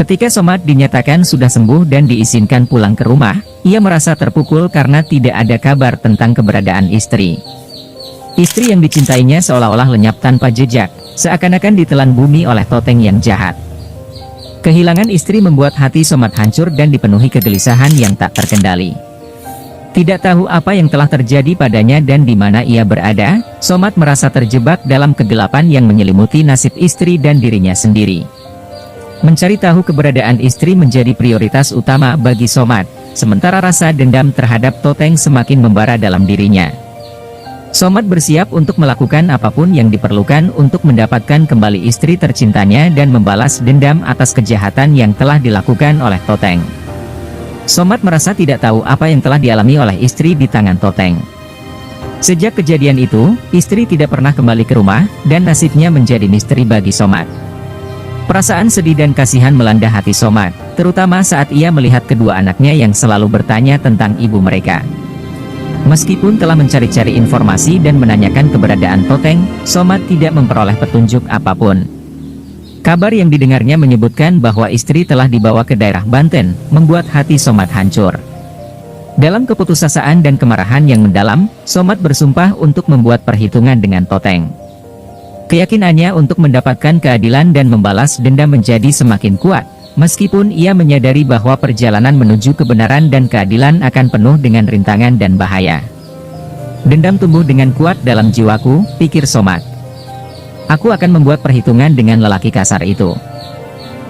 Ketika Somad dinyatakan sudah sembuh dan diizinkan pulang ke rumah, ia merasa terpukul karena tidak ada kabar tentang keberadaan istri. Istri yang dicintainya seolah-olah lenyap tanpa jejak, seakan-akan ditelan bumi oleh Toteng yang jahat. Kehilangan istri membuat hati Somad hancur dan dipenuhi kegelisahan yang tak terkendali. Tidak tahu apa yang telah terjadi padanya dan di mana ia berada, Somad merasa terjebak dalam kegelapan yang menyelimuti nasib istri dan dirinya sendiri. Mencari tahu keberadaan istri menjadi prioritas utama bagi Somad, sementara rasa dendam terhadap Toteng semakin membara dalam dirinya. Somad bersiap untuk melakukan apapun yang diperlukan untuk mendapatkan kembali istri tercintanya dan membalas dendam atas kejahatan yang telah dilakukan oleh Toteng. Somad merasa tidak tahu apa yang telah dialami oleh istri di tangan Toteng. Sejak kejadian itu, istri tidak pernah kembali ke rumah, dan nasibnya menjadi misteri bagi Somad. Perasaan sedih dan kasihan melanda hati Somad, terutama saat ia melihat kedua anaknya yang selalu bertanya tentang ibu mereka. Meskipun telah mencari-cari informasi dan menanyakan keberadaan Toteng, Somad tidak memperoleh petunjuk apapun. Kabar yang didengarnya menyebutkan bahwa istri telah dibawa ke daerah Banten, membuat hati Somad hancur. Dalam keputusasaan dan kemarahan yang mendalam, Somad bersumpah untuk membuat perhitungan dengan Toteng. Keyakinannya untuk mendapatkan keadilan dan membalas dendam menjadi semakin kuat, meskipun ia menyadari bahwa perjalanan menuju kebenaran dan keadilan akan penuh dengan rintangan dan bahaya. Dendam tumbuh dengan kuat dalam jiwaku, pikir Somad. Aku akan membuat perhitungan dengan lelaki kasar itu.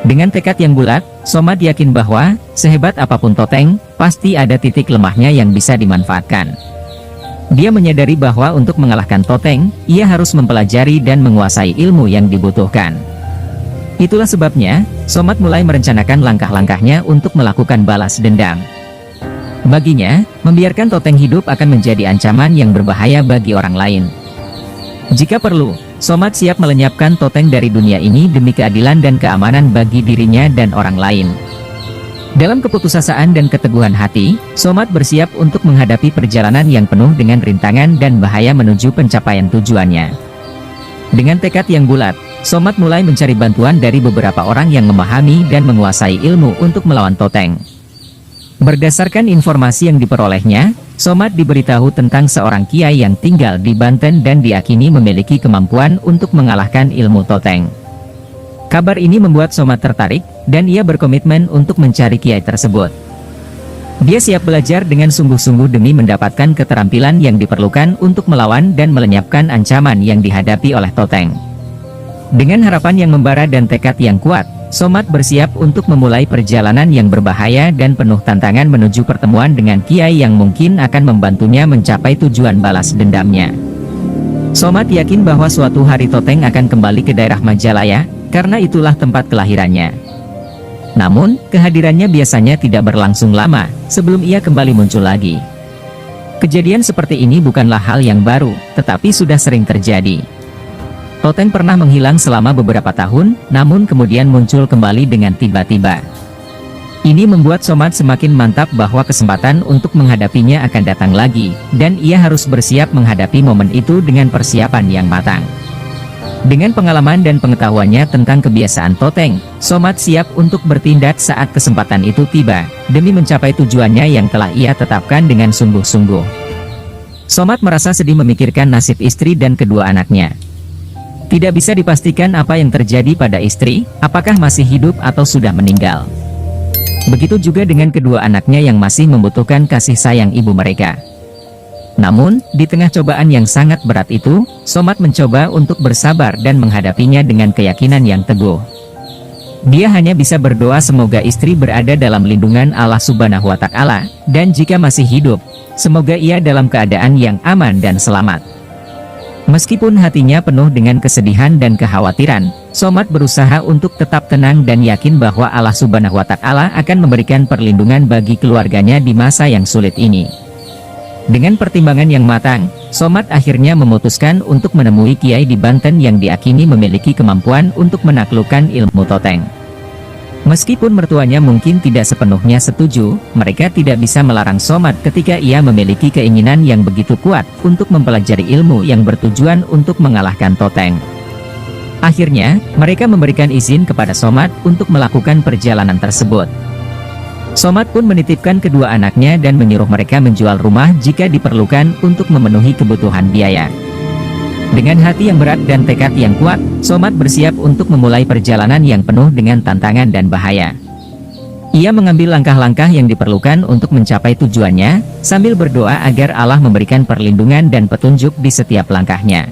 Dengan tekad yang bulat, Somad yakin bahwa, sehebat apapun Toteng, pasti ada titik lemahnya yang bisa dimanfaatkan. Dia menyadari bahwa untuk mengalahkan Toteng, ia harus mempelajari dan menguasai ilmu yang dibutuhkan. Itulah sebabnya, Somad mulai merencanakan langkah-langkahnya untuk melakukan balas dendam. Baginya, membiarkan Toteng hidup akan menjadi ancaman yang berbahaya bagi orang lain. Jika perlu, Somad siap melenyapkan Toteng dari dunia ini demi keadilan dan keamanan bagi dirinya dan orang lain. Dalam keputusasaan dan keteguhan hati, Somad bersiap untuk menghadapi perjalanan yang penuh dengan rintangan dan bahaya menuju pencapaian tujuannya. Dengan tekad yang bulat, Somad mulai mencari bantuan dari beberapa orang yang memahami dan menguasai ilmu untuk melawan Toteng. Berdasarkan informasi yang diperolehnya, Somad diberitahu tentang seorang kiai yang tinggal di Banten dan diyakini memiliki kemampuan untuk mengalahkan ilmu Toteng. Kabar ini membuat Somad tertarik, dan ia berkomitmen untuk mencari kiai tersebut. Dia siap belajar dengan sungguh-sungguh demi mendapatkan keterampilan yang diperlukan untuk melawan dan melenyapkan ancaman yang dihadapi oleh Toteng. Dengan harapan yang membara dan tekad yang kuat, Somad bersiap untuk memulai perjalanan yang berbahaya dan penuh tantangan menuju pertemuan dengan kiai yang mungkin akan membantunya mencapai tujuan balas dendamnya. Somad yakin bahwa suatu hari Toteng akan kembali ke daerah Majalaya, karena itulah tempat kelahirannya. Namun, kehadirannya biasanya tidak berlangsung lama, sebelum ia kembali muncul lagi. Kejadian seperti ini bukanlah hal yang baru, tetapi sudah sering terjadi. Toteng pernah menghilang selama beberapa tahun, namun kemudian muncul kembali dengan tiba-tiba. Ini membuat Somad semakin mantap bahwa kesempatan untuk menghadapinya akan datang lagi, dan ia harus bersiap menghadapi momen itu dengan persiapan yang matang. Dengan pengalaman dan pengetahuannya tentang kebiasaan Toteng, Somad siap untuk bertindak saat kesempatan itu tiba, demi mencapai tujuannya yang telah ia tetapkan dengan sungguh-sungguh. Somad merasa sedih memikirkan nasib istri dan kedua anaknya. Tidak bisa dipastikan apa yang terjadi pada istri, apakah masih hidup atau sudah meninggal. Begitu juga dengan kedua anaknya yang masih membutuhkan kasih sayang ibu mereka. Namun, di tengah cobaan yang sangat berat itu, Somad mencoba untuk bersabar dan menghadapinya dengan keyakinan yang teguh. Dia hanya bisa berdoa semoga istri berada dalam lindungan Allah Subhanahu wa Ta'ala, dan jika masih hidup, semoga ia dalam keadaan yang aman dan selamat. Meskipun hatinya penuh dengan kesedihan dan kekhawatiran, Somad berusaha untuk tetap tenang dan yakin bahwa Allah Subhanahu wa Ta'ala akan memberikan perlindungan bagi keluarganya di masa yang sulit ini. Dengan pertimbangan yang matang, Somad akhirnya memutuskan untuk menemui kiai di Banten yang diakini memiliki kemampuan untuk menaklukkan ilmu Toteng. Meskipun mertuanya mungkin tidak sepenuhnya setuju, mereka tidak bisa melarang Somad ketika ia memiliki keinginan yang begitu kuat untuk mempelajari ilmu yang bertujuan untuk mengalahkan Toteng. Akhirnya, mereka memberikan izin kepada Somad untuk melakukan perjalanan tersebut. Somad pun menitipkan kedua anaknya dan menyuruh mereka menjual rumah jika diperlukan untuk memenuhi kebutuhan biaya. Dengan hati yang berat dan tekad yang kuat, Somad bersiap untuk memulai perjalanan yang penuh dengan tantangan dan bahaya. Ia mengambil langkah-langkah yang diperlukan untuk mencapai tujuannya, sambil berdoa agar Allah memberikan perlindungan dan petunjuk di setiap langkahnya.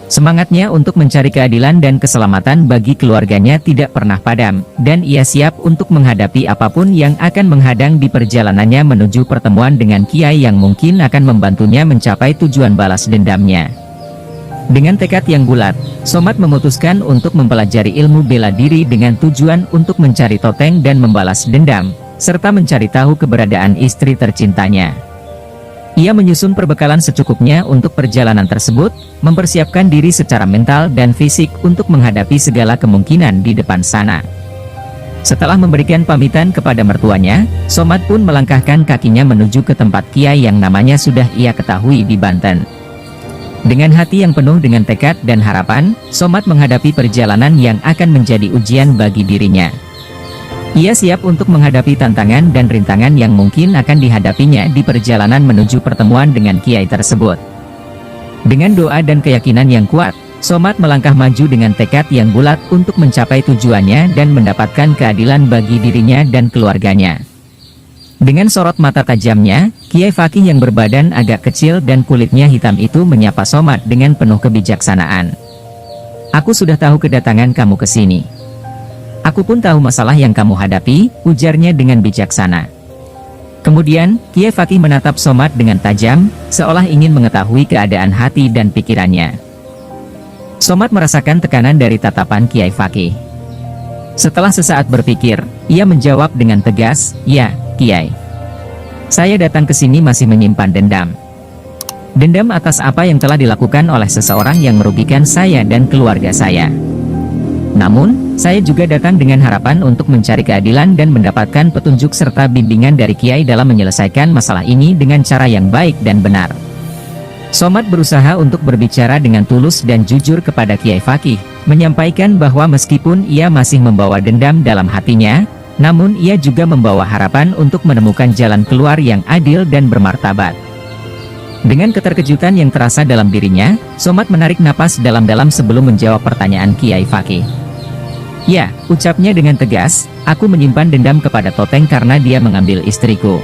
Semangatnya untuk mencari keadilan dan keselamatan bagi keluarganya tidak pernah padam, dan ia siap untuk menghadapi apapun yang akan menghadang di perjalanannya menuju pertemuan dengan kiai yang mungkin akan membantunya mencapai tujuan balas dendamnya. Dengan tekad yang bulat, Somad memutuskan untuk mempelajari ilmu bela diri dengan tujuan untuk mencari topeng dan membalas dendam, serta mencari tahu keberadaan istri tercintanya. Ia menyusun perbekalan secukupnya untuk perjalanan tersebut, mempersiapkan diri secara mental dan fisik untuk menghadapi segala kemungkinan di depan sana. Setelah memberikan pamitan kepada mertuanya, Somad pun melangkahkan kakinya menuju ke tempat kiai yang namanya sudah ia ketahui di Banten. Dengan hati yang penuh dengan tekad dan harapan, Somad menghadapi perjalanan yang akan menjadi ujian bagi dirinya. Ia siap untuk menghadapi tantangan dan rintangan yang mungkin akan dihadapinya di perjalanan menuju pertemuan dengan kiai tersebut. Dengan doa dan keyakinan yang kuat, Somad melangkah maju dengan tekad yang bulat untuk mencapai tujuannya dan mendapatkan keadilan bagi dirinya dan keluarganya. Dengan sorot mata tajamnya, Kiai Fakih yang berbadan agak kecil dan kulitnya hitam itu menyapa Somad dengan penuh kebijaksanaan. "Aku sudah tahu kedatangan kamu ke sini. Aku pun tahu masalah yang kamu hadapi," ujarnya dengan bijaksana. Kemudian, Kiai Fakih menatap Somad dengan tajam, seolah ingin mengetahui keadaan hati dan pikirannya. Somad merasakan tekanan dari tatapan Kiai Fakih. Setelah sesaat berpikir, ia menjawab dengan tegas, "Ya, Kiai. Saya datang ke sini masih menyimpan dendam. Dendam atas apa yang telah dilakukan oleh seseorang yang merugikan saya dan keluarga saya. Namun, saya juga datang dengan harapan untuk mencari keadilan dan mendapatkan petunjuk serta bimbingan dari Kiai dalam menyelesaikan masalah ini dengan cara yang baik dan benar." Somad berusaha untuk berbicara dengan tulus dan jujur kepada Kiai Fakih, menyampaikan bahwa meskipun ia masih membawa dendam dalam hatinya, namun ia juga membawa harapan untuk menemukan jalan keluar yang adil dan bermartabat. Dengan keterkejutan yang terasa dalam dirinya, Somad menarik napas dalam-dalam sebelum menjawab pertanyaan Kiai Fakih. "Ya," ucapnya dengan tegas, "aku menyimpan dendam kepada Toteng karena dia mengambil istriku."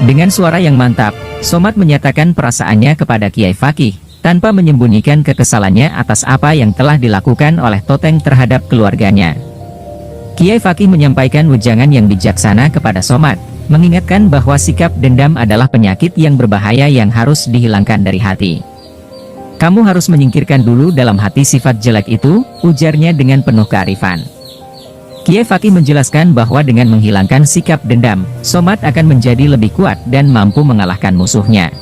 Dengan suara yang mantap, Somad menyatakan perasaannya kepada Kiai Fakih, tanpa menyembunyikan kekesalannya atas apa yang telah dilakukan oleh Toteng terhadap keluarganya. Kiai Fakih menyampaikan wejangan yang bijaksana kepada Somad, mengingatkan bahwa sikap dendam adalah penyakit yang berbahaya yang harus dihilangkan dari hati. "Kamu harus menyingkirkan dulu dalam hati sifat jelek itu," ujarnya dengan penuh kearifan. Kiai Fakih menjelaskan bahwa dengan menghilangkan sikap dendam, Somad akan menjadi lebih kuat dan mampu mengalahkan musuhnya.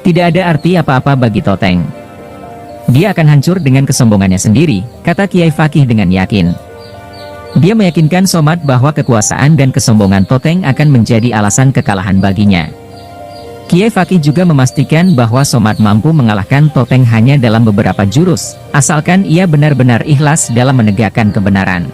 "Tidak ada arti apa-apa bagi Toteng. Dia akan hancur dengan kesombongannya sendiri," kata Kiai Fakih dengan yakin. Dia meyakinkan Somad bahwa kekuasaan dan kesombongan Toteng akan menjadi alasan kekalahan baginya. Kiai Fakih juga memastikan bahwa Somad mampu mengalahkan Toteng hanya dalam beberapa jurus, asalkan ia benar-benar ikhlas dalam menegakkan kebenaran.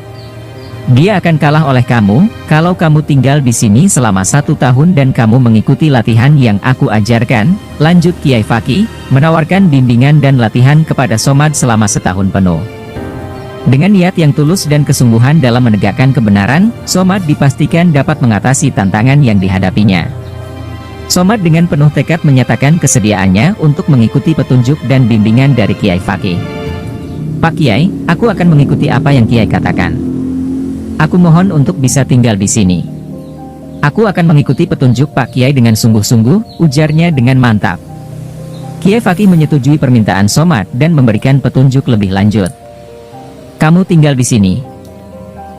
"Dia akan kalah oleh kamu, kalau kamu tinggal di sini selama 1 tahun dan kamu mengikuti latihan yang aku ajarkan," lanjut Kiai Fakih, menawarkan bimbingan dan latihan kepada Somad selama 1 tahun penuh. Dengan niat yang tulus dan kesungguhan dalam menegakkan kebenaran, Somad dipastikan dapat mengatasi tantangan yang dihadapinya. Somad dengan penuh tekad menyatakan kesediaannya untuk mengikuti petunjuk dan bimbingan dari Kiai Fakih. "Pak Kiai, aku akan mengikuti apa yang Kiai katakan. Aku mohon untuk bisa tinggal di sini. Aku akan mengikuti petunjuk Pak Kiai dengan sungguh-sungguh," ujarnya dengan mantap. Kiai Fakih menyetujui permintaan Somad dan memberikan petunjuk lebih lanjut. "Kamu tinggal di sini.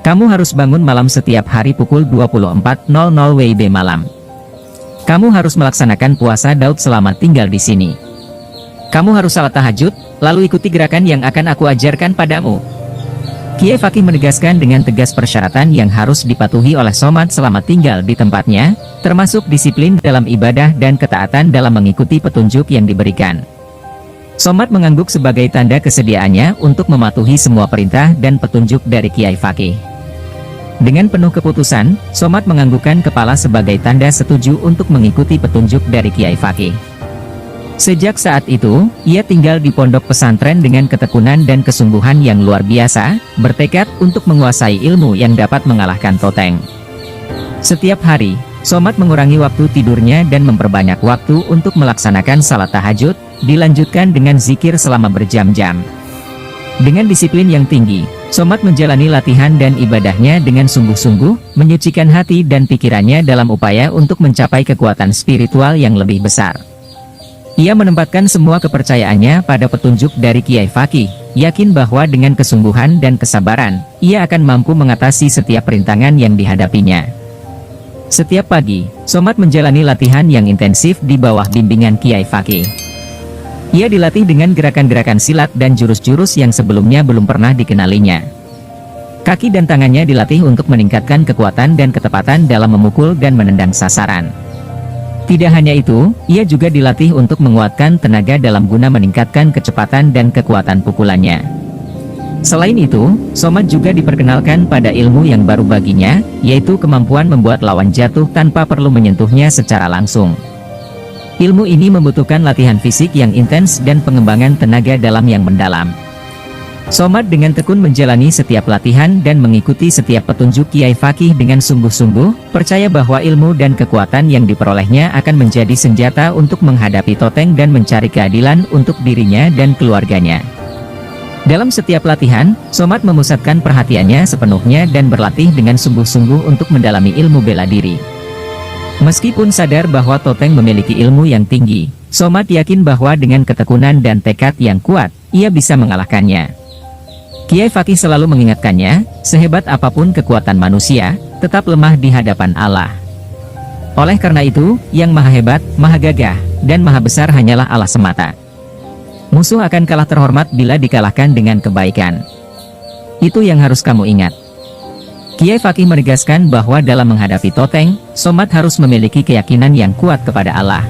Kamu harus bangun malam setiap hari pukul 24.00 WIB malam. Kamu harus melaksanakan puasa Daud selama tinggal di sini. Kamu harus salat tahajud, lalu ikuti gerakan yang akan aku ajarkan padamu." Kiai Fakih menegaskan dengan tegas persyaratan yang harus dipatuhi oleh Somad selama tinggal di tempatnya, termasuk disiplin dalam ibadah dan ketaatan dalam mengikuti petunjuk yang diberikan. Somat mengangguk sebagai tanda kesediaannya untuk mematuhi semua perintah dan petunjuk dari Kiai Fakih. Dengan penuh keputusan, Somat menganggukkan kepala sebagai tanda setuju untuk mengikuti petunjuk dari Kiai Fakih. Sejak saat itu, ia tinggal di pondok pesantren dengan ketekunan dan kesungguhan yang luar biasa, bertekad untuk menguasai ilmu yang dapat mengalahkan Toteng. Setiap hari, Somat mengurangi waktu tidurnya dan memperbanyak waktu untuk melaksanakan salat tahajud, dilanjutkan dengan zikir selama berjam-jam. Dengan disiplin yang tinggi, Somat menjalani latihan dan ibadahnya dengan sungguh-sungguh, menyucikan hati dan pikirannya dalam upaya untuk mencapai kekuatan spiritual yang lebih besar. Ia menempatkan semua kepercayaannya pada petunjuk dari Kiai Fakih, yakin bahwa dengan kesungguhan dan kesabaran, ia akan mampu mengatasi setiap rintangan yang dihadapinya. Setiap pagi, Somat menjalani latihan yang intensif di bawah bimbingan Kiai Fakih. Ia dilatih dengan gerakan-gerakan silat dan jurus-jurus yang sebelumnya belum pernah dikenalinya. Kaki dan tangannya dilatih untuk meningkatkan kekuatan dan ketepatan dalam memukul dan menendang sasaran. Tidak hanya itu, ia juga dilatih untuk menguatkan tenaga dalam guna meningkatkan kecepatan dan kekuatan pukulannya. Selain itu, Somat juga diperkenalkan pada ilmu yang baru baginya, yaitu kemampuan membuat lawan jatuh tanpa perlu menyentuhnya secara langsung. Ilmu ini membutuhkan latihan fisik yang intens dan pengembangan tenaga dalam yang mendalam. Somat dengan tekun menjalani setiap latihan dan mengikuti setiap petunjuk Kiai Fakih dengan sungguh-sungguh, percaya bahwa ilmu dan kekuatan yang diperolehnya akan menjadi senjata untuk menghadapi Toteng dan mencari keadilan untuk dirinya dan keluarganya. Dalam setiap latihan, Somat memusatkan perhatiannya sepenuhnya dan berlatih dengan sungguh-sungguh untuk mendalami ilmu bela diri. Meskipun sadar bahwa Toteng memiliki ilmu yang tinggi, Somat yakin bahwa dengan ketekunan dan tekad yang kuat, ia bisa mengalahkannya. Kiai Fakih selalu mengingatkannya, sehebat apapun kekuatan manusia, tetap lemah di hadapan Allah. Oleh karena itu, yang maha hebat, maha gagah, dan maha besar hanyalah Allah semata. Musuh akan kalah terhormat bila dikalahkan dengan kebaikan. Itu yang harus kamu ingat. Kiai Fakih menegaskan bahwa dalam menghadapi Toteng, Somat harus memiliki keyakinan yang kuat kepada Allah.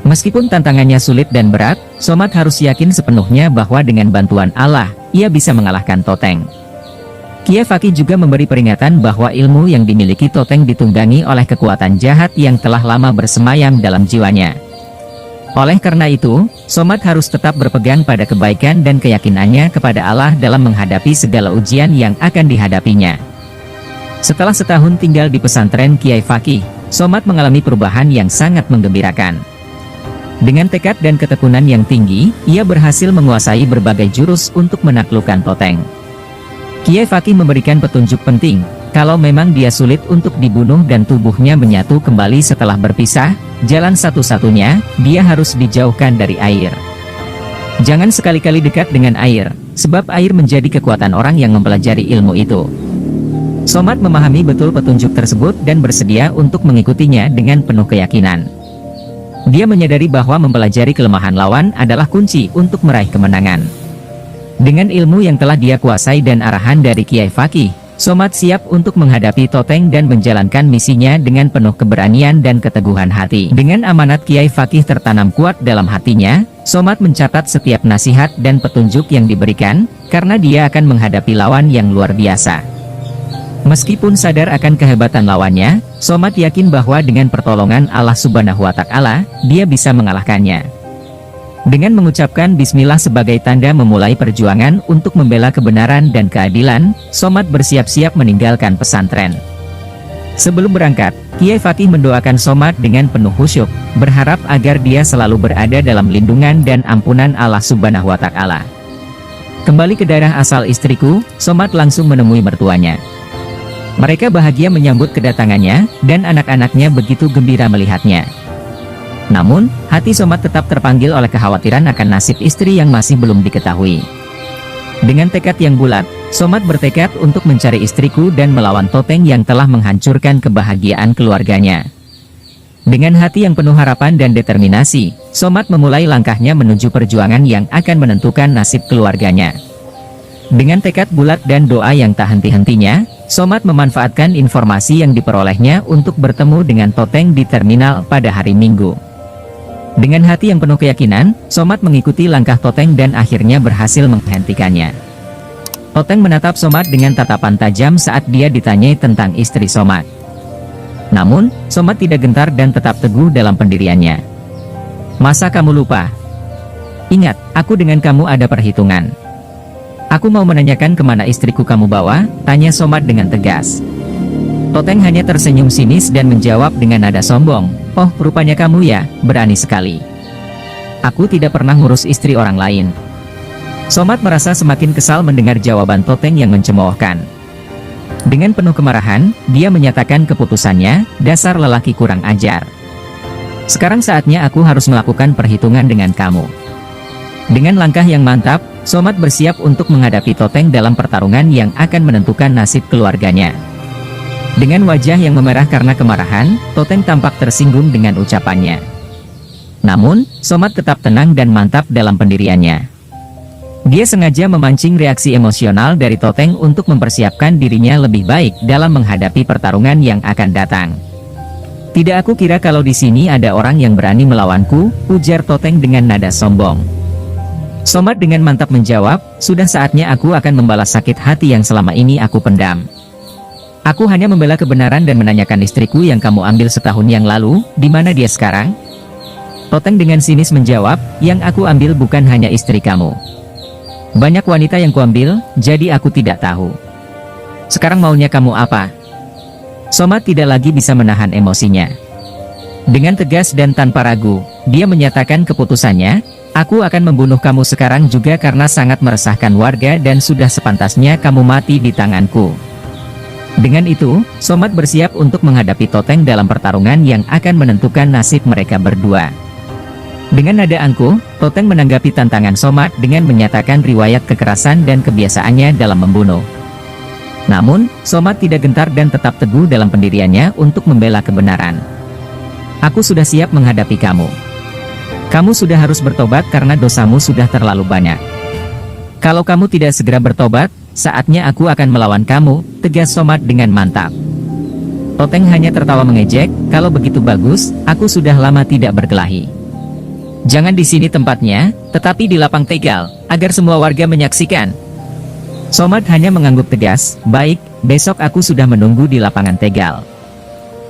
Meskipun tantangannya sulit dan berat, Somat harus yakin sepenuhnya bahwa dengan bantuan Allah, ia bisa mengalahkan Toteng. Kiai Fakih juga memberi peringatan bahwa ilmu yang dimiliki Toteng ditunggangi oleh kekuatan jahat yang telah lama bersemayam dalam jiwanya. Oleh karena itu, Somat harus tetap berpegang pada kebaikan dan keyakinannya kepada Allah dalam menghadapi segala ujian yang akan dihadapinya. Setelah setahun tinggal di pesantren Kiai Fakih, Somat mengalami perubahan yang sangat menggembirakan. Dengan tekad dan ketekunan yang tinggi, ia berhasil menguasai berbagai jurus untuk menaklukkan Toteng. Kiai Fakih memberikan petunjuk penting, kalau memang dia sulit untuk dibunuh dan tubuhnya menyatu kembali setelah berpisah, jalan satu-satunya, dia harus dijauhkan dari air. Jangan sekali-kali dekat dengan air, sebab air menjadi kekuatan orang yang mempelajari ilmu itu. Somat memahami betul petunjuk tersebut dan bersedia untuk mengikutinya dengan penuh keyakinan. Dia menyadari bahwa mempelajari kelemahan lawan adalah kunci untuk meraih kemenangan. Dengan ilmu yang telah dia kuasai dan arahan dari Kiai Fakih, Somat siap untuk menghadapi Toteng dan menjalankan misinya dengan penuh keberanian dan keteguhan hati. Dengan amanat Kiai Fakih tertanam kuat dalam hatinya, Somat mencatat setiap nasihat dan petunjuk yang diberikan, karena dia akan menghadapi lawan yang luar biasa. Meskipun sadar akan kehebatan lawannya, Somat yakin bahwa dengan pertolongan Allah Subhanahu wa Ta'ala, dia bisa mengalahkannya. Dengan mengucapkan bismillah sebagai tanda memulai perjuangan untuk membela kebenaran dan keadilan, Somat bersiap-siap meninggalkan pesantren. Sebelum berangkat, Kiai Fakih mendoakan Somat dengan penuh khusyuk, berharap agar dia selalu berada dalam lindungan dan ampunan Allah Subhanahu wa Ta'ala. Kembali ke daerah asal istriku, Somat langsung menemui mertuanya. Mereka bahagia menyambut kedatangannya, dan anak-anaknya begitu gembira melihatnya. Namun, hati Somat tetap terpanggil oleh kekhawatiran akan nasib istri yang masih belum diketahui. Dengan tekad yang bulat, Somat bertekad untuk mencari istriku dan melawan Toteng yang telah menghancurkan kebahagiaan keluarganya. Dengan hati yang penuh harapan dan determinasi, Somat memulai langkahnya menuju perjuangan yang akan menentukan nasib keluarganya. Dengan tekad bulat dan doa yang tak henti-hentinya, Somat memanfaatkan informasi yang diperolehnya untuk bertemu dengan Toteng di terminal pada hari Minggu. Dengan hati yang penuh keyakinan, Somad mengikuti langkah Toteng dan akhirnya berhasil menghentikannya. Toteng menatap Somad dengan tatapan tajam saat dia ditanyai tentang istri Somad. Namun, Somad tidak gentar dan tetap teguh dalam pendiriannya. Masa kamu lupa? Ingat, aku dengan kamu ada perhitungan. Aku mau menanyakan kemana istriku kamu bawa, tanya Somad dengan tegas. Toteng hanya tersenyum sinis dan menjawab dengan nada sombong, oh rupanya kamu ya, berani sekali. Aku tidak pernah ngurus istri orang lain. Somad merasa semakin kesal mendengar jawaban Toteng yang mencemoohkan. Dengan penuh kemarahan, dia menyatakan keputusannya, dasar lelaki kurang ajar. Sekarang saatnya aku harus melakukan perhitungan dengan kamu. Dengan langkah yang mantap, Somad bersiap untuk menghadapi Toteng dalam pertarungan yang akan menentukan nasib keluarganya. Dengan wajah yang memerah karena kemarahan, Toteng tampak tersinggung dengan ucapannya. Namun, Somad tetap tenang dan mantap dalam pendiriannya. Dia sengaja memancing reaksi emosional dari Toteng untuk mempersiapkan dirinya lebih baik dalam menghadapi pertarungan yang akan datang. Tidak aku kira kalau di sini ada orang yang berani melawanku, ujar Toteng dengan nada sombong. Somad dengan mantap menjawab, sudah saatnya aku akan membalas sakit hati yang selama ini aku pendam. Aku hanya membela kebenaran dan menanyakan istriku yang kamu ambil setahun yang lalu, di mana dia sekarang? Toteng dengan sinis menjawab, yang aku ambil bukan hanya istri kamu. Banyak wanita yang kuambil, jadi aku tidak tahu. Sekarang maunya kamu apa? Somad tidak lagi bisa menahan emosinya. Dengan tegas dan tanpa ragu, dia menyatakan keputusannya, aku akan membunuh kamu sekarang juga karena sangat meresahkan warga dan sudah sepantasnya kamu mati di tanganku. Dengan itu, Somad bersiap untuk menghadapi Toteng dalam pertarungan yang akan menentukan nasib mereka berdua. Dengan nada angkuh, Toteng menanggapi tantangan Somad dengan menyatakan riwayat kekerasan dan kebiasaannya dalam membunuh. Namun, Somad tidak gentar dan tetap teguh dalam pendiriannya untuk membela kebenaran. Aku sudah siap menghadapi kamu. Kamu sudah harus bertobat karena dosamu sudah terlalu banyak. Kalau kamu tidak segera bertobat, saatnya aku akan melawan kamu, tegas Somad dengan mantap. Toteng hanya tertawa mengejek, kalau begitu bagus, aku sudah lama tidak berkelahi. Jangan di sini tempatnya, tetapi di lapang Tegal, agar semua warga menyaksikan. Somad hanya mengangguk tegas, baik, besok aku sudah menunggu di lapangan Tegal.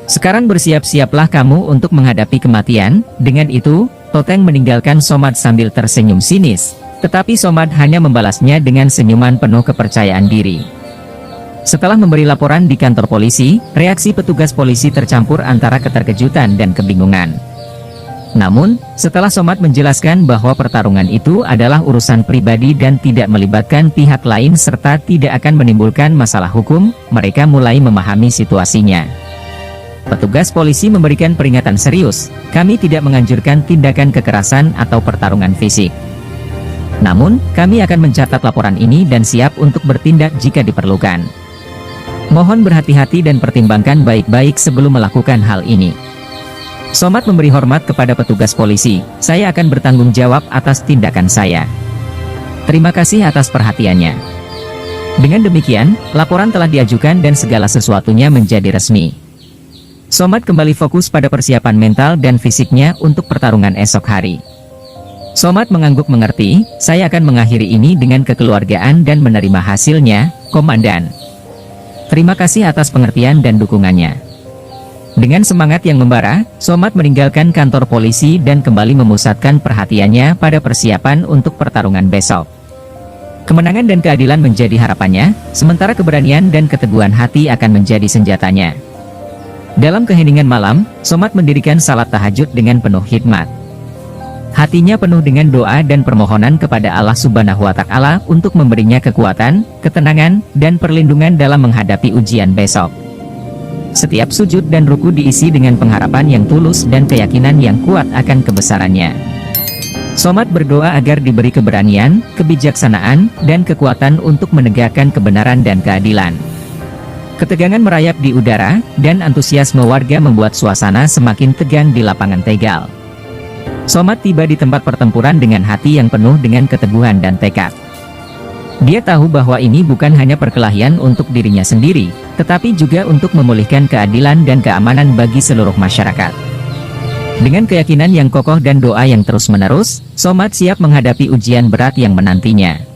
Sekarang bersiap-siaplah kamu untuk menghadapi kematian. Dengan itu, Toteng meninggalkan Somad sambil tersenyum sinis. Tetapi Somad hanya membalasnya dengan senyuman penuh kepercayaan diri. Setelah memberi laporan di kantor polisi, reaksi petugas polisi tercampur antara keterkejutan dan kebingungan. Namun, setelah Somad menjelaskan bahwa pertarungan itu adalah urusan pribadi dan tidak melibatkan pihak lain serta tidak akan menimbulkan masalah hukum, mereka mulai memahami situasinya. Petugas polisi memberikan peringatan serius, kami tidak menganjurkan tindakan kekerasan atau pertarungan fisik. Namun, kami akan mencatat laporan ini dan siap untuk bertindak jika diperlukan. Mohon berhati-hati dan pertimbangkan baik-baik sebelum melakukan hal ini. Somad memberi hormat kepada petugas polisi, saya akan bertanggung jawab atas tindakan saya. Terima kasih atas perhatiannya. Dengan demikian, laporan telah diajukan dan segala sesuatunya menjadi resmi. Somad kembali fokus pada persiapan mental dan fisiknya untuk pertarungan esok hari. Somad mengangguk mengerti, saya akan mengakhiri ini dengan kekeluargaan dan menerima hasilnya, Komandan. Terima kasih atas pengertian dan dukungannya. Dengan semangat yang membara, Somad meninggalkan kantor polisi dan kembali memusatkan perhatiannya pada persiapan untuk pertarungan besok. Kemenangan dan keadilan menjadi harapannya, sementara keberanian dan keteguhan hati akan menjadi senjatanya. Dalam keheningan malam, Somad mendirikan salat tahajud dengan penuh hikmat. Hatinya penuh dengan doa dan permohonan kepada Allah Subhanahu wa Ta'ala untuk memberinya kekuatan, ketenangan, dan perlindungan dalam menghadapi ujian besok. Setiap sujud dan ruku diisi dengan pengharapan yang tulus dan keyakinan yang kuat akan kebesarannya. Somad berdoa agar diberi keberanian, kebijaksanaan, dan kekuatan untuk menegakkan kebenaran dan keadilan. Ketegangan merayap di udara, dan antusiasme warga membuat suasana semakin tegang di lapangan Tegal. Somad tiba di tempat pertempuran dengan hati yang penuh dengan keteguhan dan tekad. Dia tahu bahwa ini bukan hanya perkelahian untuk dirinya sendiri, tetapi juga untuk memulihkan keadilan dan keamanan bagi seluruh masyarakat. Dengan keyakinan yang kokoh dan doa yang terus-menerus, Somad siap menghadapi ujian berat yang menantinya.